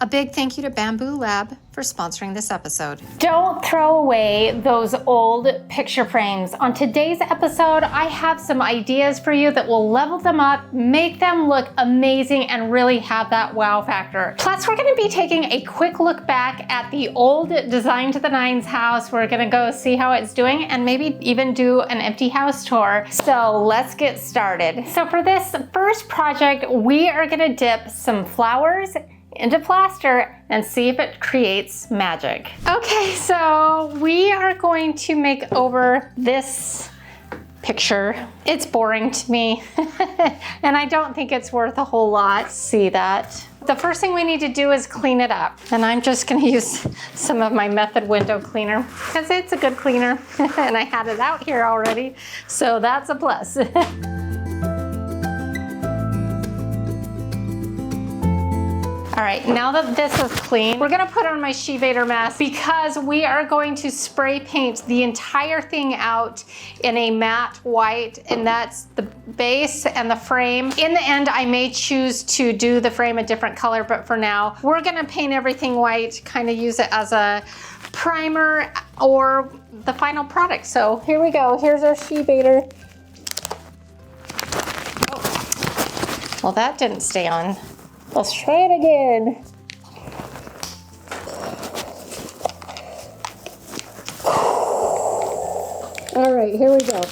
A big thank you to Bamboo Lab for sponsoring this episode. Don't throw away those old picture frames. On today's episode, I have some ideas for you that will level them up, make them look amazing, and really have that wow factor. Plus, we're gonna be taking a quick look back at the old Design to the Nines house. We're gonna go see how it's doing and maybe even do an empty house tour. So let's get started. So for this first project, we are gonna dip some flowers into plaster and see if it creates magic. Okay, so we are going to make over this picture. It's boring to me and I don't think it's worth a whole lot. See that? The first thing we need to do is clean it up. And I'm just gonna use some of my Method window cleaner because it's a good cleaner and I had it out here already. So that's a plus. All right, now that this is clean, we're gonna put on my Shevator mask because we are going to spray paint the entire thing out in a matte white, and that's the base and the frame. In the end, I may choose to do the frame a different color, but for now, we're gonna paint everything white, kind of use it as a primer or the final product. So here we go, here's our Shevator. Oh. Well, that didn't stay on. Let's try it again. All right, here we go.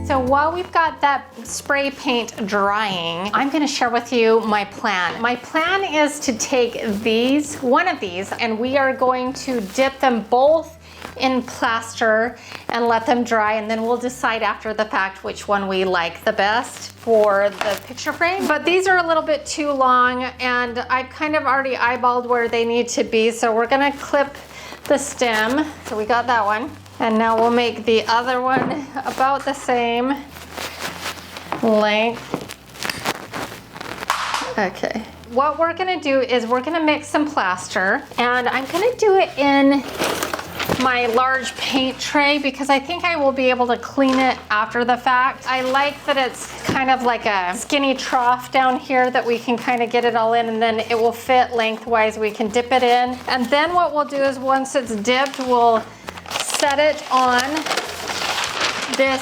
So while we've got that spray paint drying, I'm gonna share with you my plan. My plan is to take one of these, and we are going to dip them both in plaster and let them dry, and then we'll decide after the fact which one we like the best for the picture frame. But these are a little bit too long, and I've kind of already eyeballed where they need to be, so we're gonna clip the stem. So we got that one. And now we'll make the other one about the same length. Okay. What we're gonna do is we're gonna mix some plaster, and I'm gonna do it in my large paint tray because I think I will be able to clean it after the fact. I like that it's kind of like a skinny trough down here that we can kind of get it all in, and then it will fit lengthwise. We can dip it in. And then what we'll do is once it's dipped, we'll set it on this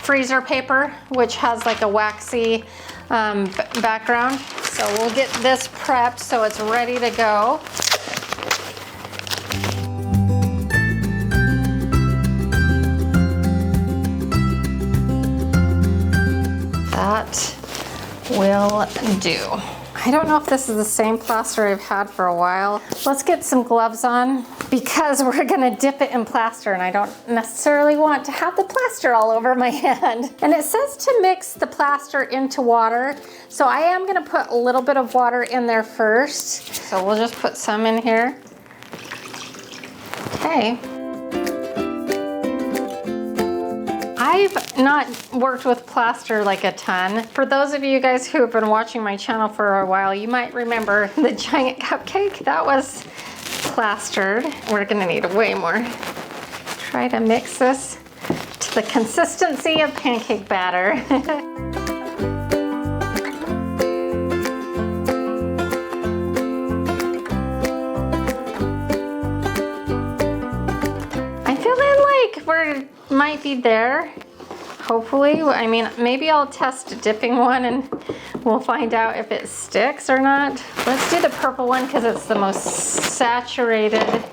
freezer paper, which has like a waxy background. So we'll get this prepped so it's ready to go. That will do. I don't know if this is the same plaster I've had for a while. Let's get some gloves on because we're gonna dip it in plaster, and I don't necessarily want to have the plaster all over my hand. And it says to mix the plaster into water, so I am gonna put a little bit of water in there first. So we'll just put some in here. Okay. I've not worked with plaster like a ton. For those of you guys who have been watching my channel for a while, you might remember the giant cupcake that was plastered. We're gonna need way more. Try to mix this to the consistency of pancake batter. I'm feeling like we're might be there, hopefully. I mean, maybe I'll test dipping one and we'll find out if it sticks or not. Let's do the purple one because it's the most saturated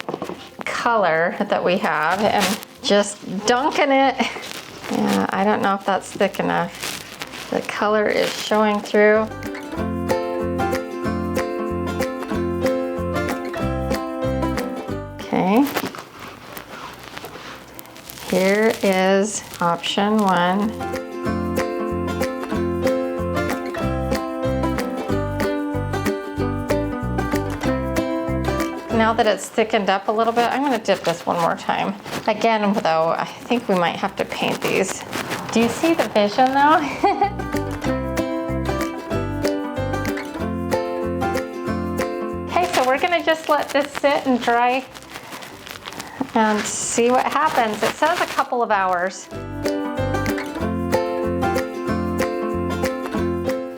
color that we have, and just dunking it. Yeah, I don't know if that's thick enough. The color is showing through. Okay. Here is option one. Now that it's thickened up a little bit, I'm gonna dip this one more time. Again, though, I think we might have to paint these. Do you see the vision though? Okay, so we're gonna just let this sit and dry and see what happens. It says a couple of hours.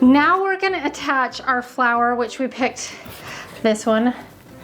Now we're gonna attach our flower, which we picked this one.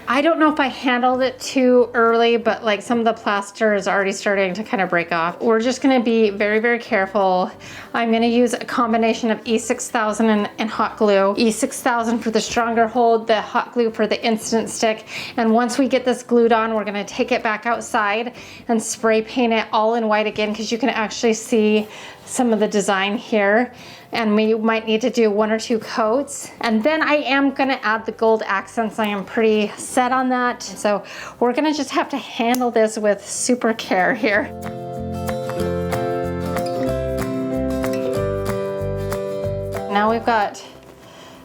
I don't know if I handled it too early, but like some of the plaster is already starting to kind of break off. We're just gonna be very, very careful. I'm gonna use a combination of E6000 and hot glue. E6000 for the stronger hold, the hot glue for the instant stick. And once we get this glued on, we're gonna take it back outside and spray paint it all in white again, because you can actually see some of the design here. And we might need to do 1 or 2 coats. And then I am gonna add the gold accents. I am pretty set on that. So we're gonna just have to handle this with super care here. Now we've got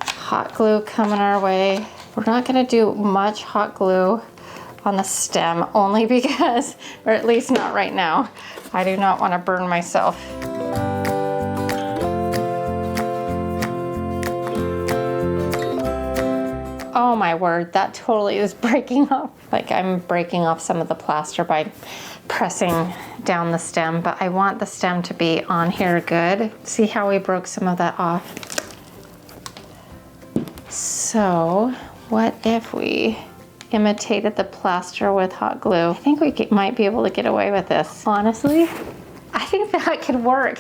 hot glue coming our way. We're not gonna do much hot glue on the stem, only because, or at least not right now, I do not wanna burn myself. Oh my word, that totally is breaking off. Like I'm breaking off some of the plaster by pressing down the stem, but I want the stem to be on here good. See how we broke some of that off? So what if we imitated the plaster with hot glue? I think we might be able to get away with this. Honestly, I think that could work.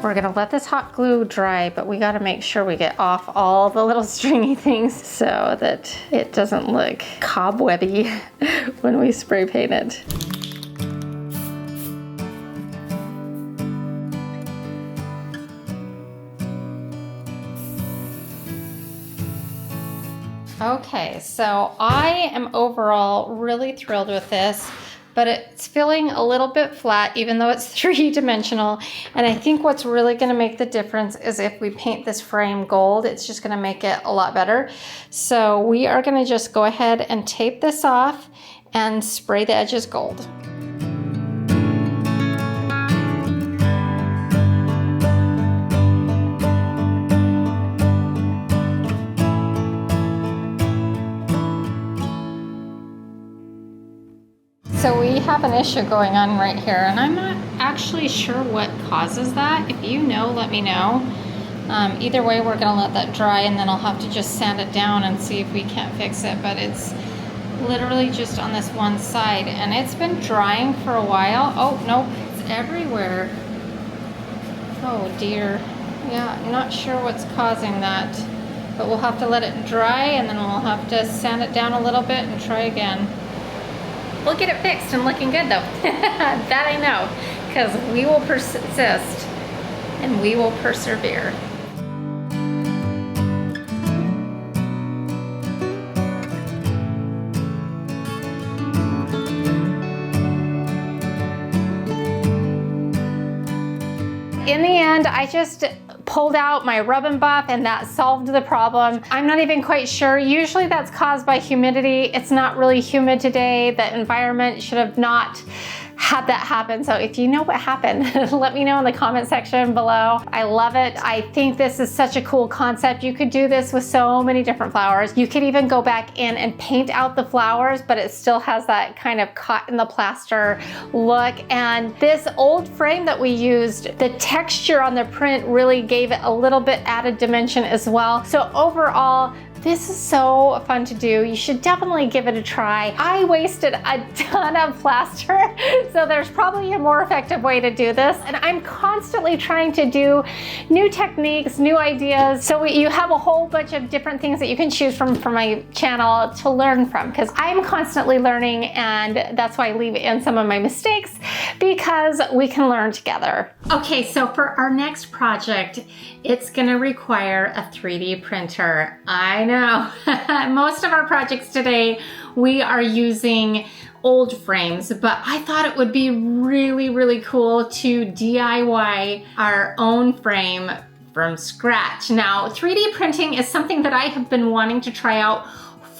We're gonna let this hot glue dry, but we gotta make sure we get off all the little stringy things so that it doesn't look cobwebby when we spray paint it. Okay, so I am overall really thrilled with this, but it's feeling a little bit flat even though it's 3-dimensional. And I think what's really gonna make the difference is if we paint this frame gold, it's just gonna make it a lot better. So we are gonna just go ahead and tape this off and spray the edges gold. So we have an issue going on right here, and I'm not actually sure what causes that. If you know, let me know. Either way, we're gonna let that dry, and then I'll have to just sand it down and see if we can't fix it. But it's literally just on this one side, and it's been drying for a while. Oh, nope, it's everywhere. Oh dear. Yeah, I'm not sure what's causing that, but we'll have to let it dry, and then we'll have to sand it down a little bit and try again. We'll get it fixed and looking good though. That I know, because we will persist and we will persevere. In the end, I just pulled out my rub and buff and that solved the problem. I'm not even quite sure. Usually that's caused by humidity. It's not really humid today. The environment should have not had that happen. So if you know what happened, let me know in the comment section below. I love it. I think this is such a cool concept. You could do this with so many different flowers. You could even go back in and paint out the flowers, but it still has that kind of caught in the plaster look. And this old frame that we used, the texture on the print really gave it a little bit added dimension as well. So overall, this is so fun to do. You should definitely give it a try. I wasted a ton of plaster, so there's probably a more effective way to do this. And I'm constantly trying to do new techniques, new ideas. So you have a whole bunch of different things that you can choose from my channel to learn from, because I'm constantly learning, and that's why I leave in some of my mistakes, because we can learn together. Okay, so for our next project, it's gonna require a 3D printer. I know, most of our projects today, we are using old frames, but I thought it would be really, really cool to DIY our own frame from scratch. Now, 3D printing is something that I have been wanting to try out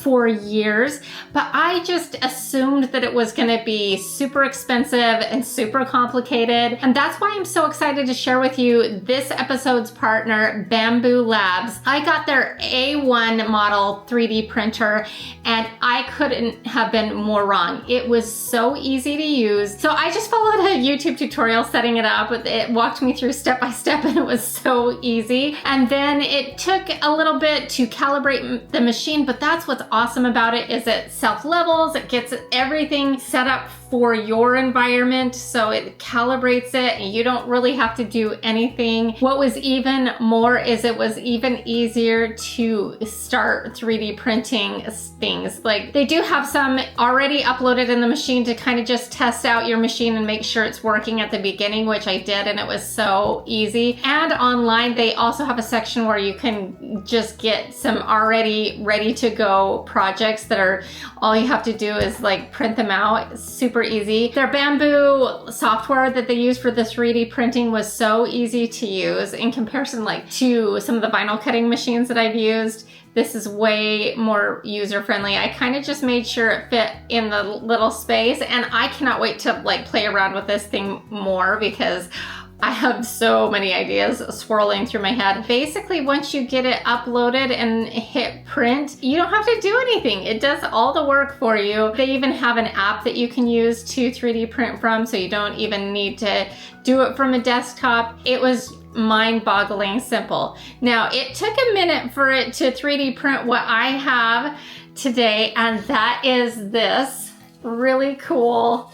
for years, but I just assumed that it was gonna be super expensive and super complicated. And that's why I'm so excited to share with you this episode's partner, Bamboo Labs. I got their A1 model 3D printer and I couldn't have been more wrong. It was so easy to use. So I just followed a YouTube tutorial setting it up. It walked me through step by step and it was so easy. And then it took a little bit to calibrate the machine, but that's what's awesome about it is it self-levels, it gets everything set up for your environment, so it calibrates it and you don't really have to do anything. What was even more is it was even easier to start 3D printing things. Like they do have some already uploaded in the machine to kind of just test out your machine and make sure it's working at the beginning, which I did, and it was so easy. And online they also have a section where you can just get some already ready to go projects that are all you have to do is like print them out. It's super easy. Their Bamboo software that they use for the 3D printing was so easy to use in comparison like to some of the vinyl cutting machines that I've used. This is way more user-friendly. I kind of just made sure it fit in the little space, and I cannot wait to like play around with this thing more because I have so many ideas swirling through my head. Basically, once you get it uploaded and hit print, you don't have to do anything. It does all the work for you. They even have an app that you can use to 3D print from, so you don't even need to do it from a desktop. It was mind-boggling simple. Now, it took a minute for it to 3D print what I have today, and that is this really cool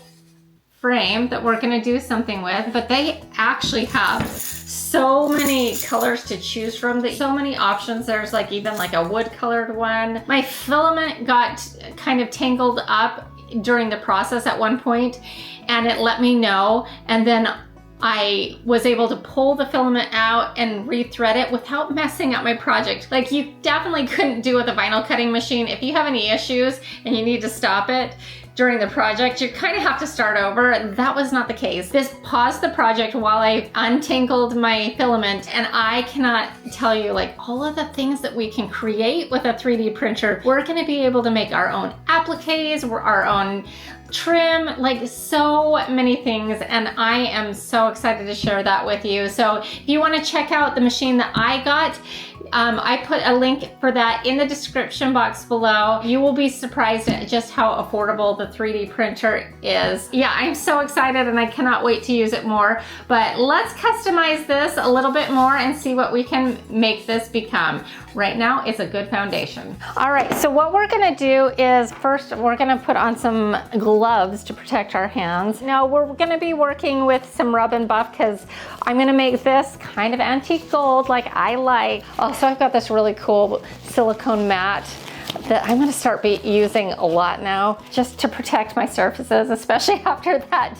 frame that we're gonna do something with, but they actually have so many colors to choose from, so many options. There's like even like a wood colored one. My filament got kind of tangled up during the process at one point and it let me know, and then I was able to pull the filament out and rethread it without messing up my project. Like you definitely couldn't do with a vinyl cutting machine. If you have any issues and you need to stop it during the project, you kind of have to start over. That was not the case. This paused the project while I untangled my filament, and I cannot tell you like all of the things that we can create with a 3D printer. We're gonna be able to make our own appliques, our own trim, like so many things, and I am so excited to share that with you. So if you want to check out the machine that I got, I put a link for that in the description box below. You will be surprised at just how affordable the 3D printer is. Yeah, I'm so excited and I cannot wait to use it more. But let's customize this a little bit more and see what we can make this become. Right now, it's a good foundation. All right, so what we're gonna do is first we're gonna put on some gloves to protect our hands. Now we're gonna be working with some rub and buff because I'm gonna make this kind of antique gold like I like. Also, I've got this really cool silicone mat that I'm gonna start using a lot now just to protect my surfaces, especially after that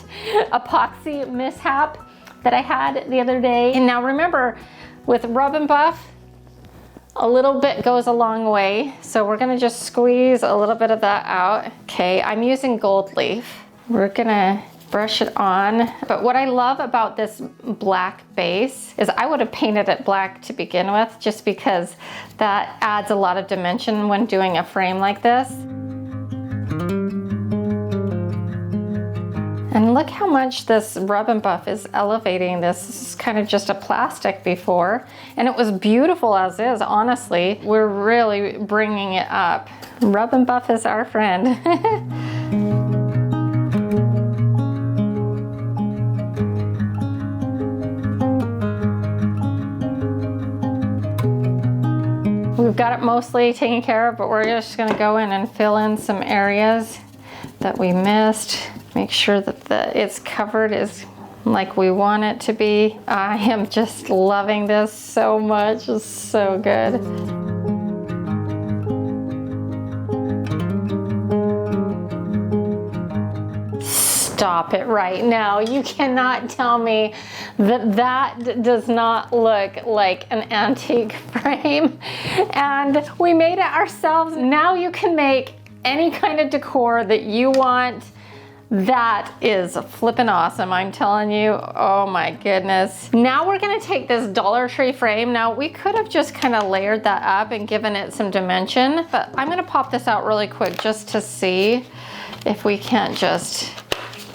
epoxy mishap that I had the other day. And now remember, with rub and buff, a little bit goes a long way. So we're gonna just squeeze a little bit of that out. Okay, I'm using gold leaf. We're gonna brush it on. But what I love about this black base is I would have painted it black to begin with just because that adds a lot of dimension when doing a frame like this. And look how much this rub and buff is elevating this. This is kind of just a plastic before, and it was beautiful as is, honestly. We're really bringing it up. Rub and buff is our friend. We've got it mostly taken care of, but we're just gonna go in and fill in some areas that we missed. Make sure that it's covered is like we want it to be. I am just loving this so much. It's so good. Stop it right now. You cannot tell me that that does not look like an antique frame. And we made it ourselves. Now you can make any kind of decor that you want. That is flippin' awesome, I'm telling you. Oh my goodness. Now we're gonna take this Dollar Tree frame. Now we could have just kind of layered that up and given it some dimension, but I'm gonna pop this out really quick just to see if we can't just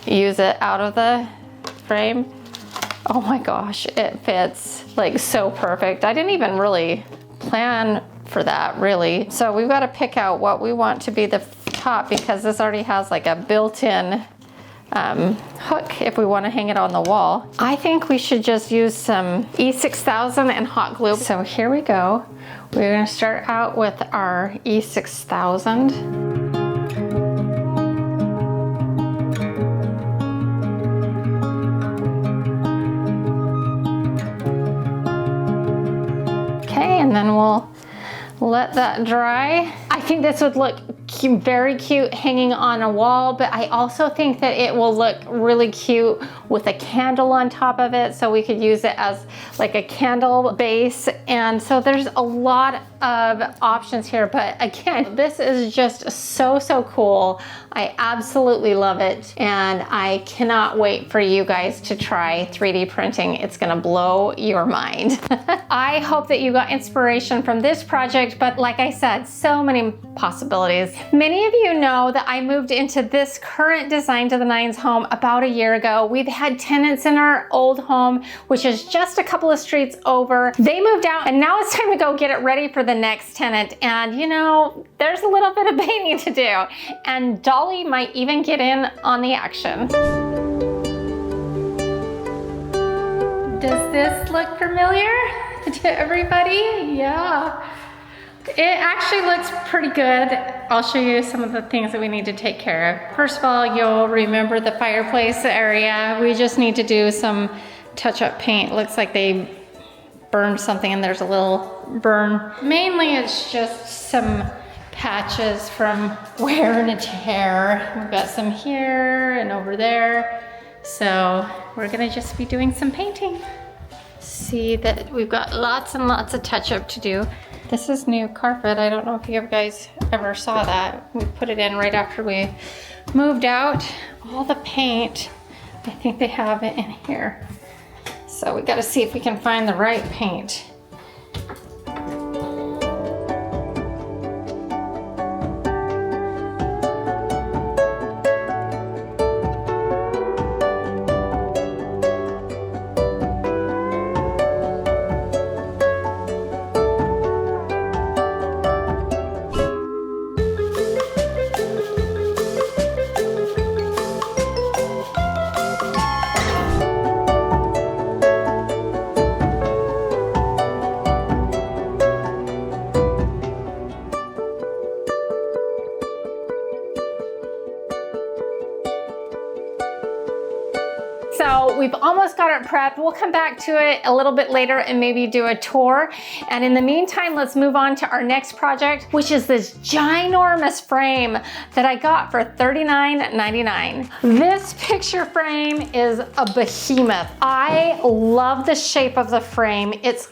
use it out of the frame. Oh my gosh, it fits like so perfect. I didn't even really plan for that really. So we've got to pick out what we want to be the top, because this already has like a built-in hook if we want to hang it on the wall. I think we should just use some E6000 and hot glue. So here we go. We're going to start out with our E6000. And then we'll let that dry. I think this would look cute, very cute hanging on a wall, but I also think that it will look really cute with a candle on top of it, so we could use it as like a candle base. And so there's a lot of options here, but again, this is just so cool. I absolutely love it, and I cannot wait for you guys to try 3D printing. It's gonna blow your mind. I hope that you got inspiration from this project, but like I said, so many possibilities. Many of you know that I moved into this current Design to the Nines home about a year ago. We've had tenants in our old home, which is just a couple of streets over. They moved out, and now it's time to go get it ready for the next tenant. And you know, there's a little bit of painting to do, and Dolly might even get in on the action. Does this look familiar to everybody? Yeah. It actually looks pretty good. I'll show you some of the things that we need to take care of. First of all, you'll remember the fireplace area. We just need to do some touch-up paint. Looks like they burned something and there's a little burn. Mainly it's just some patches from wear and tear. We've got some here and over there. So we're gonna just be doing some painting. See that we've got lots and lots of touch-up to do. This is new carpet. I don't know if you guys ever saw that. We put it in right after we moved out. All the paint, I think they have it in here. So we gotta see if we can find the right paint. So we've almost got it prepped. We'll come back to it a little bit later and maybe do a tour. And in the meantime, let's move on to our next project, which is this ginormous frame that I got for $39.99. This picture frame is a behemoth. I love the shape of the frame. It's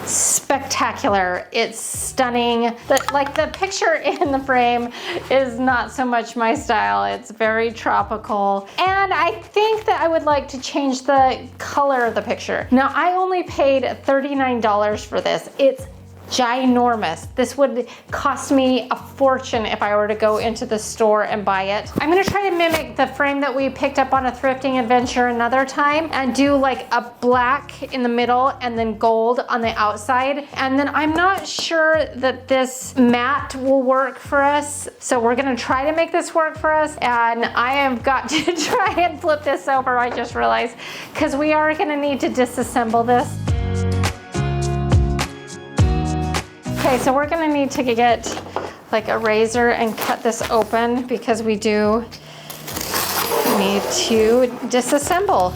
spectacular. It's stunning. Like the picture in the frame is not so much my style. It's very tropical. And I think that I would like to change the color of the picture. Now, I only paid $39 for this. It's ginormous. This would cost me a fortune if I were to go into the store and buy it. I'm gonna try to mimic the frame that we picked up on a thrifting adventure another time and do like a black in the middle and then gold on the outside. And then I'm not sure that this matte will work for us. So we're gonna try to make this work for us. And I have got to try and flip this over, I just realized, because we are gonna need to disassemble this. Okay, so we're gonna need to get like a razor and cut this open because we do need to disassemble.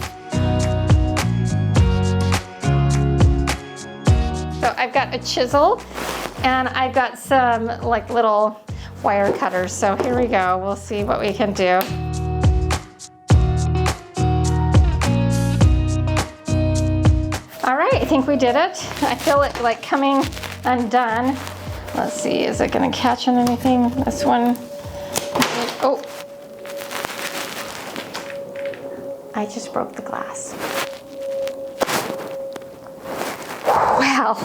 So I've got a chisel and I've got some like little wire cutters. So here we go, we'll see what we can do. All right, I think we did it. I feel it like coming undone. Let's see, is it gonna catch on anything? This one, oh. I just broke the glass. Well,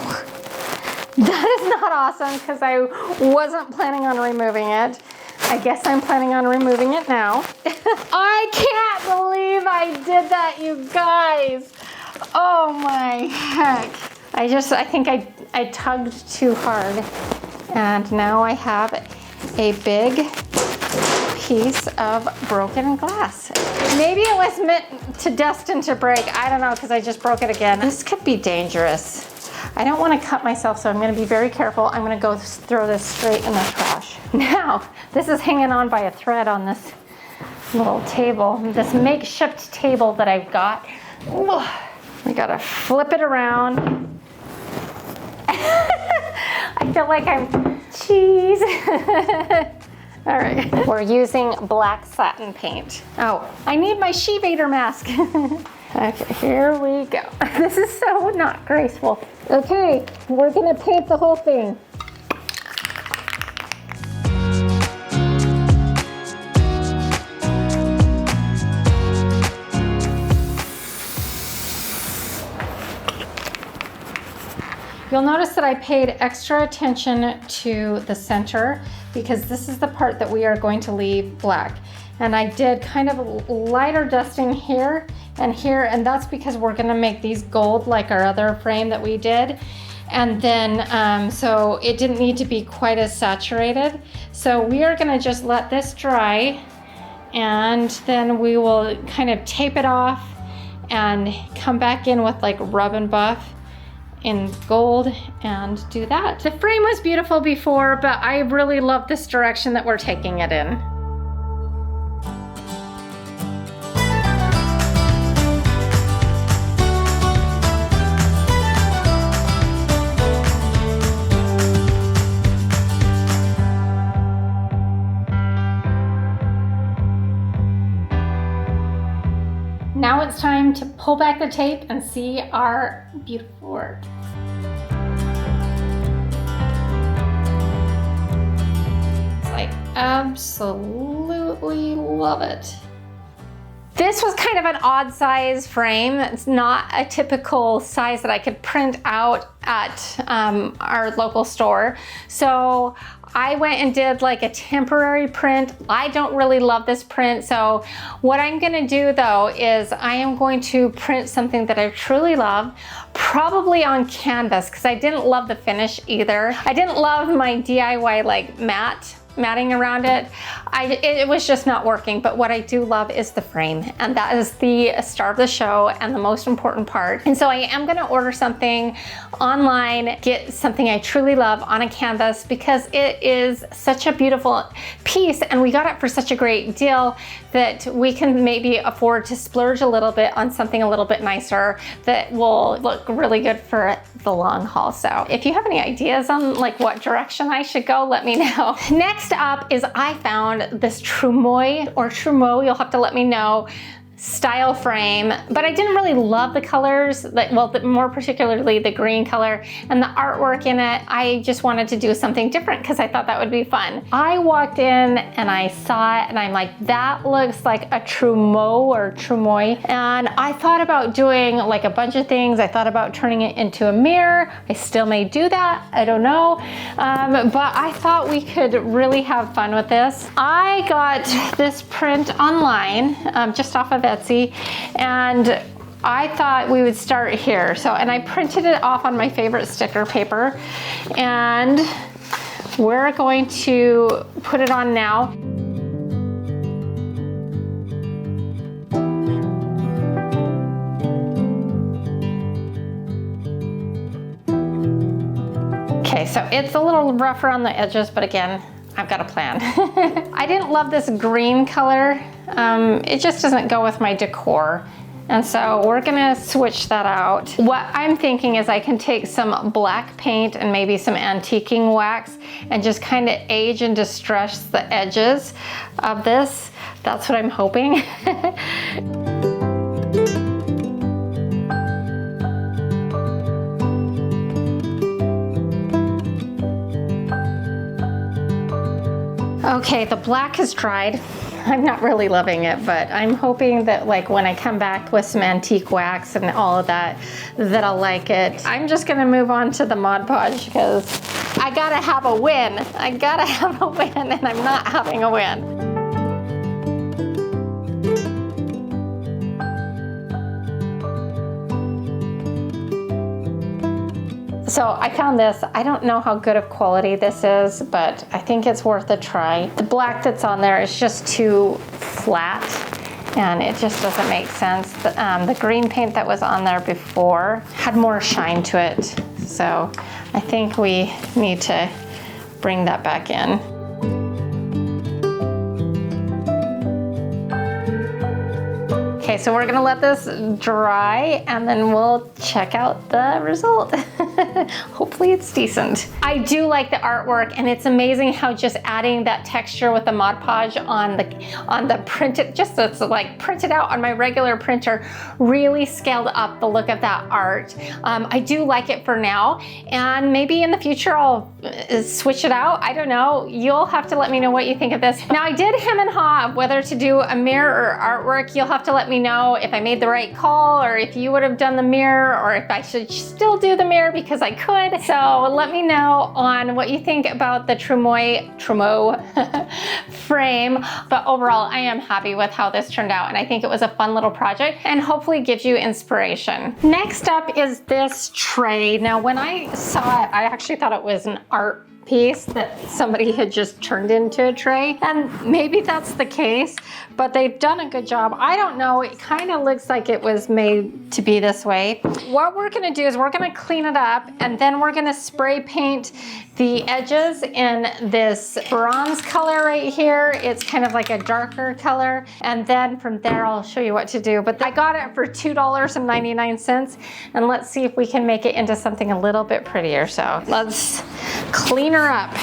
that is not awesome because I wasn't planning on removing it. I guess I'm planning on removing it now. I can't believe I did that, you guys. Oh my heck. I think I tugged too hard. And now I have a big piece of broken glass. Maybe it was meant to destined to break. I don't know, because I just broke it again. This could be dangerous. I don't want to cut myself, so I'm going to be very careful. I'm going to go throw this straight in the trash. Now, this is hanging on by a thread on this little table, this makeshift table that I've got. I got to flip it around. I feel like I'm cheese. All right, we're using black satin paint. Oh, I need my she-baiter mask. Okay, here we go. This is so not graceful. Okay, we're gonna paint the whole thing. You'll notice that I paid extra attention to the center because this is the part that we are going to leave black. And I did kind of lighter dusting here, and that's because we're gonna make these gold like our other frame that we did. And then, so it didn't need to be quite as saturated. So we are gonna just let this dry, and then we will kind of tape it off and come back in with like rub and buff in gold and do that. The frame was beautiful before, but I really love this direction that we're taking it in. Now it's time to pull back the tape and see our beautiful work. I absolutely love it. This was kind of an odd size frame. It's not a typical size that I could print out at our local store. So I went and did like a temporary print. I don't really love this print. So what I'm gonna do though is I am going to print something that I truly love, probably on canvas, because I didn't love the finish either. I didn't love my DIY like matting around it. It was just not working, but what I do love is the frame, and that is the star of the show and the most important part. And so I am gonna order something online, get something I truly love on a canvas, because it is such a beautiful piece and we got it for such a great deal that we can maybe afford to splurge a little bit on something a little bit nicer that will look really good for the long haul. So if you have any ideas on like what direction I should go, let me know. Next up is I found this Trumeau, you'll have to let me know, style frame, but I didn't really love the colors, more particularly the green color and the artwork in it. I just wanted to do something different because I thought that would be fun. I walked in and I saw it and I'm like, that looks like a Trumeau or Trumeau. And I thought about doing like a bunch of things. I thought about turning it into a mirror. I still may do that, I don't know. But I thought we could really have fun with this. I got this print online, just off of Etsy, and I thought we would start here. And I printed it off on my favorite sticker paper, and we're going to put it on now. Okay, so it's a little rougher on the edges, but again, I've got a plan. I didn't love this green color. It just doesn't go with my decor. And so we're gonna switch that out. What I'm thinking is I can take some black paint and maybe some antiquing wax and just kind of age and distress the edges of this. That's what I'm hoping. Okay, the black has dried. I'm not really loving it, but I'm hoping that like when I come back with some antique wax and all of that, that I'll like it. I'm just gonna move on to the Mod Podge because I gotta have a win. I gotta have a win, and I'm not having a win. So I found this. I don't know how good of quality this is, but I think it's worth a try. The black that's on there is just too flat, and it just doesn't make sense. The green paint that was on there before had more shine to it. So I think we need to bring that back in. Okay, so we're gonna let this dry and then we'll check out the result. Hopefully it's decent. I do like the artwork, and it's amazing how just adding that texture with the Mod Podge on the printed, just so it's like printed out on my regular printer, really scaled up the look of that art. I do like it for now, and maybe in the future I'll switch it out. I don't know. You'll have to let me know what you think of this. Now I did hem and haw whether to do a mirror or artwork. You'll have to let me know if I made the right call, or if you would have done the mirror, or if I should still do the mirror because I could. So let me know on what you think about the Trumeau frame. But overall, I am happy with how this turned out, and I think it was a fun little project and hopefully gives you inspiration. Next up is this tray. Now when I saw it, I actually thought it was an art piece that somebody had just turned into a tray, and maybe that's the case, but they've done a good job. I don't know, it kind of looks like it was made to be this way. What we're gonna do is we're gonna clean it up, and then we're gonna spray paint the edges in this bronze color right here. It's kind of like a darker color, and then from there I'll show you what to do. But I got it for $2.99, and let's see if we can make it into something a little bit prettier. So let's clean her up.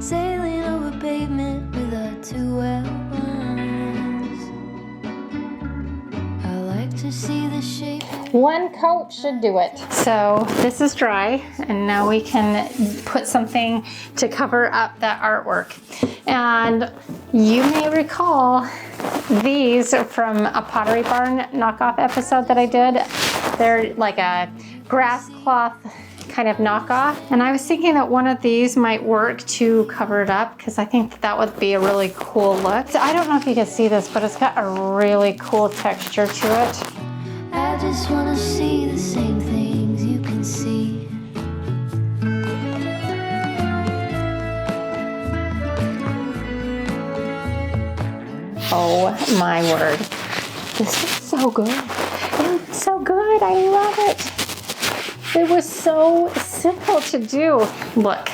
Sailing over pavement with our two elbows. I like to see the shape. One coat should do it. So this is dry, and now we can put something to cover up that artwork. And you may recall these from a Pottery Barn knockoff episode that I did. They're like a grass cloth kind of knockoff, and I was thinking that one of these might work to cover it up, because I think that would be a really cool look. So I don't know if you can see this, but it's got a really cool texture to it. I just wanna see the same things you can see. Oh my word, this is so good. It's so good, I love it. It was so simple to do. Look,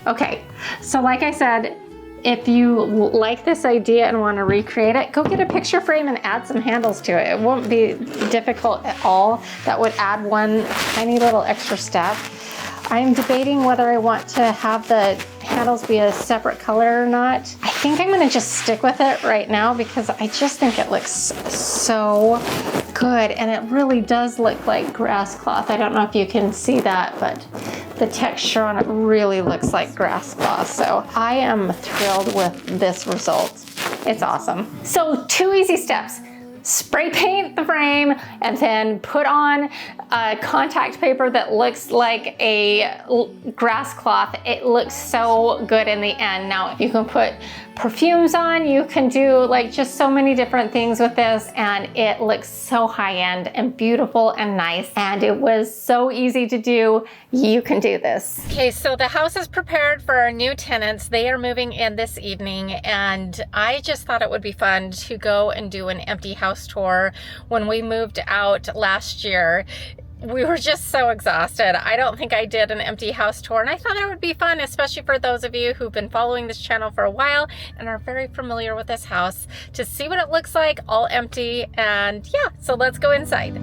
okay, so like I said, if you like this idea and want to recreate it, go get a picture frame and add some handles to it. It won't be difficult at all. That would add one tiny little extra step. I'm debating whether I want to have the handles be a separate color or not. I think I'm gonna just stick with it right now because I just think it looks so good, and it really does look like grass cloth. I don't know if you can see that, but the texture on it really looks like grass cloth. So I am thrilled with this result. It's awesome. So 2 easy steps. Spray paint the frame, and then put on a contact paper that looks like a grass cloth. It looks so good in the end. Now you can put perfumes on, you can do like just so many different things with this, and it looks so high-end and beautiful and nice, and it was so easy to do. You can do this. Okay, so the house is prepared for our new tenants. They are moving in this evening, and I just thought it would be fun to go and do an empty house tour. When we moved out last year, we were just so exhausted. I don't think I did an empty house tour, and I thought it would be fun, especially for those of you who've been following this channel for a while and are very familiar with this house, to see what it looks like all empty. And yeah, so let's go inside.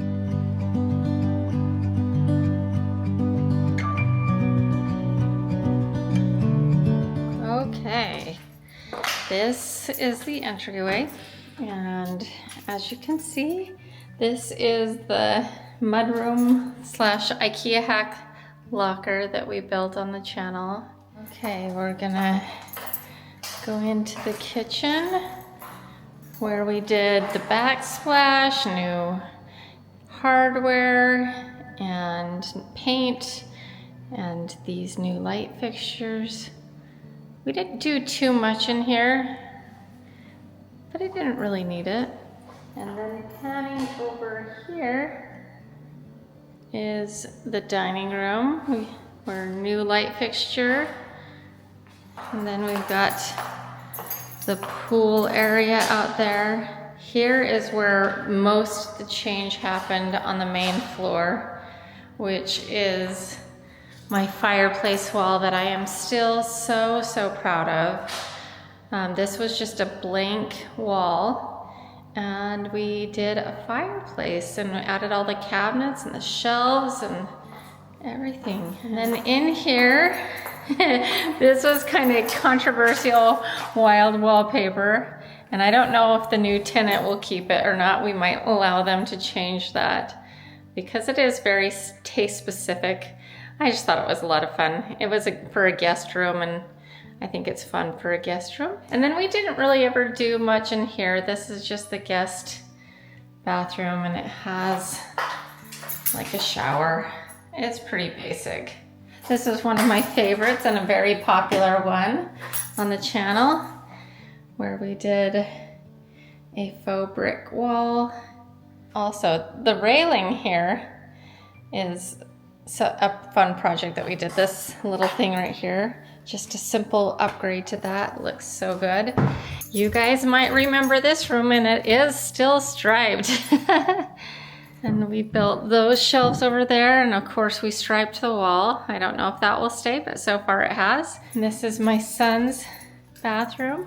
Okay, this is the entryway, and as you can see, this is the mudroom / IKEA hack locker that we built on the channel. Okay, we're gonna go into the kitchen where we did the backsplash, new hardware and paint, and these new light fixtures. We didn't do too much in here, but I didn't really need it. And then panning over here is the dining room. We're new light fixture. And then we've got the pool area out there. Here is where most of the change happened on the main floor, which is my fireplace wall that I am still so proud of. This was just a blank wall, and we did a fireplace and we added all the cabinets and the shelves and everything. And then in here, this was kind of controversial wild wallpaper, and I don't know if the new tenant will keep it or not. We might allow them to change that because it is very taste specific. I just thought it was a lot of fun. It was for a guest room, and I think it's fun for a guest room. And then we didn't really ever do much in here. This is just the guest bathroom, and it has like a shower. It's pretty basic. This is one of my favorites and a very popular one on the channel, where we did a faux brick wall. Also, the railing here is a fun project that we did. This little thing right here, just a simple upgrade to that. It looks so good. You guys might remember this room, and it is still striped. And we built those shelves over there, and of course we striped the wall. I don't know if that will stay, but so far it has. And this is my son's bathroom,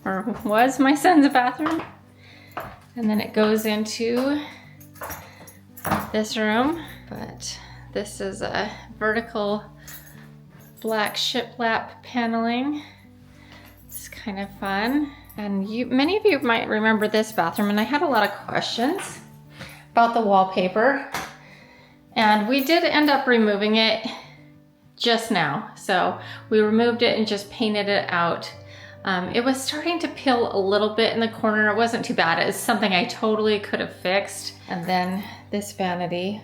or was my son's bathroom. And then it goes into this room, but this is a vertical black shiplap paneling. It's kind of fun. And many of you might remember this bathroom, and I had a lot of questions about the wallpaper, and we did end up removing it just now. So we removed it and just painted it out. It was starting to peel a little bit in the corner. It wasn't too bad. It's something I totally could have fixed. And then this vanity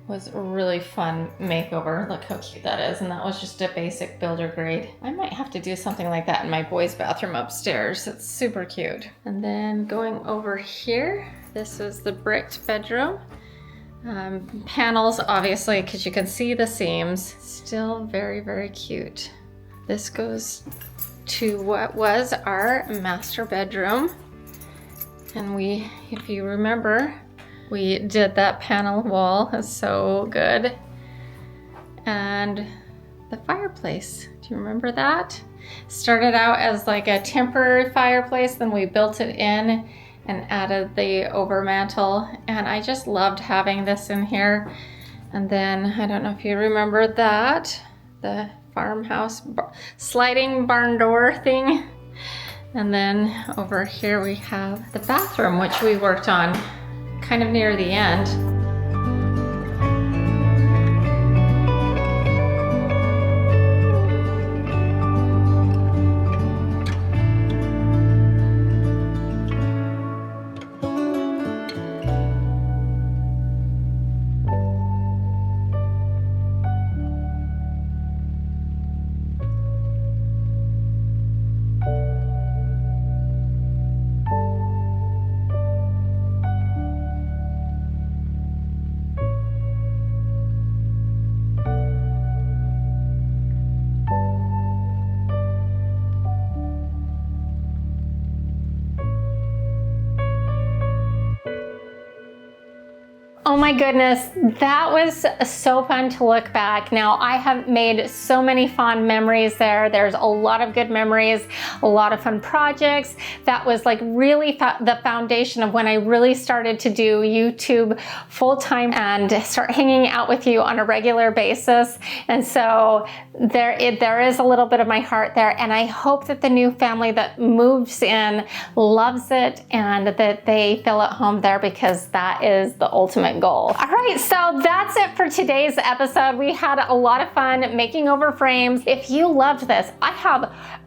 was a really fun makeover. Look how cute that is. And that was just a basic builder grade. I might have to do something like that in my boys' bathroom upstairs. It's super cute. And then going over here, this is the bricked bedroom. Panels, obviously, because you can see the seams. Still very cute. This goes to what was our master bedroom. And if you remember, we did that panel wall. It's so good. And the fireplace, do you remember that? Started out as like a temporary fireplace, then we built it in and added the overmantel, and I just loved having this in here. And then, I don't know if you remember that, the farmhouse sliding barn door thing. And then over here we have the bathroom, which we worked on kind of near the end. Oh my goodness, that was so fun to look back. Now, I have made so many fond memories there. There's a lot of good memories, a lot of fun projects. That was like really the foundation of when I really started to do YouTube full-time and start hanging out with you on a regular basis. And so there is a little bit of my heart there, and I hope that the new family that moves in loves it and that they feel at home there, because that is the ultimate goal. All right, so that's it for today's episode. We had a lot of fun making over frames. If you loved this, I have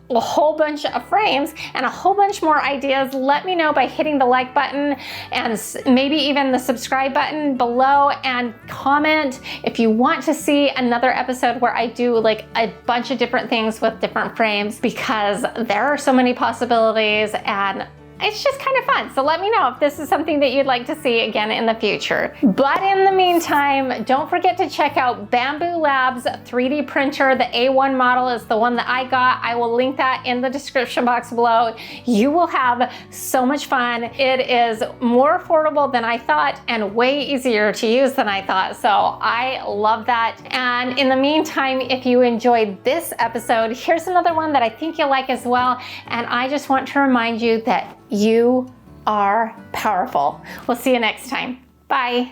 a whole bunch of frames and a whole bunch more ideas. Let me know by hitting the like button and maybe even the subscribe button below, and comment if you want to see another episode where I do like a bunch of different things with different frames, because there are so many possibilities and it's just kind of fun. So let me know if this is something that you'd like to see again in the future. But in the meantime, don't forget to check out Bamboo Labs 3D printer. The A1 model is the one that I got. I will link that in the description box below. You will have so much fun. It is more affordable than I thought and way easier to use than I thought. So I love that. And in the meantime, if you enjoyed this episode, here's another one that I think you'll like as well. And I just want to remind you that you are powerful. We'll see you next time. Bye.